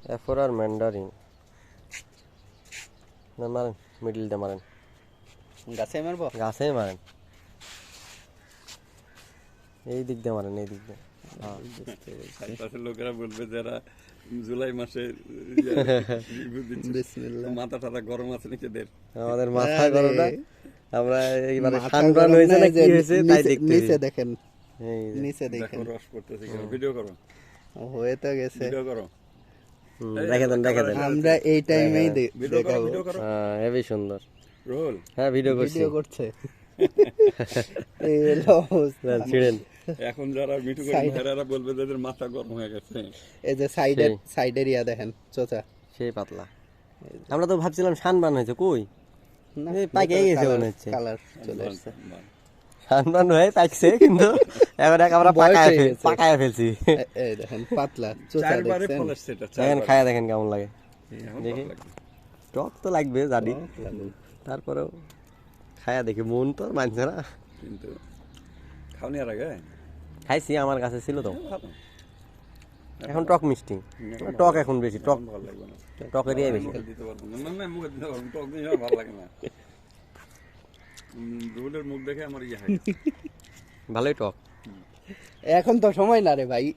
A four আর Mandarin না মারেন, middle দিয়ে মারেন, গাছে মারবো। গাছেই মারেন, এই দিক দিয়ে মারেন, এই দিক দিয়ে। হ্যাঁ চারপাশের লোকেরা বলবে যারা জুলাই মাসে বিসমিল্লাহ। মাথা টাথা গরম আছে নাকি এদের? আমাদের মাথা আরে, গরম না, আমরা এইবারে মাথা সানবার্ন গরম হয়েছে না নাই কি যে হয়েছে তাই নিচে- দেখতে নিচে দেখেন, এই যে। নিচে দেখো দেখেন। রস করতেছে ভিডিও করো, হয়ে তো গেছে। ভিডিও করো, রেখে দেন, রেখে দেন। আমরা এই টাইমেই ভিডিও করো, দেখাবো। ভিডিও করো। হ্যাঁ হেবি সুন্দর। রোল হ্যাঁ ভিডিও করছি। ভিডিও করছে। এই হলো অবস্থা। না, ছিড়েন। এখন যারা মিঠু করে Side- ভাইরারা বলবে যে এদের মাথা গরম হয়ে গেছে। এই যে সাইডের ইয়া দেখেন চোচা। সেই পাতলা। আমরা তো ভাবছিলাম সানবার্ন হয়েছে, কই না, এই পাকে গেছে মনে হচ্ছে। কালার চলে আসছে। সানবার্ন হয়ে পাকছে কিন্তু এখন আমরা বয়স হয়ে গেছে। পাকায় ফেলছি। এই দেখেন পাতলা চোচা চারবারে দেখছেন। ফলাস সেটা দেখেন খায়া দেখেন কেমন লাগে। এখন দেখি। ভালো লাগবে। টক তো লাগবে জানি, তারপরেও খায়া দেখি, মন তো আর মানছে না। কিন্তু খাওনি আর আগে খাইছি, আমার কাছে ছিল তো। ভালো। এখন টক মিষ্টি, টক এখন বেশি, টক এখন ভালো লাগবে না। টকের ইয়ে বেশি। মুখে দিতে পারবো না। না, না, মুখে দিতে পারবো না। টক জিনিস আমার ভালো লাগে না। রোলের মুখ দেখে আমার ইয়ে হয়। ভালোই টক। এখন তো সময় না রে ভাই,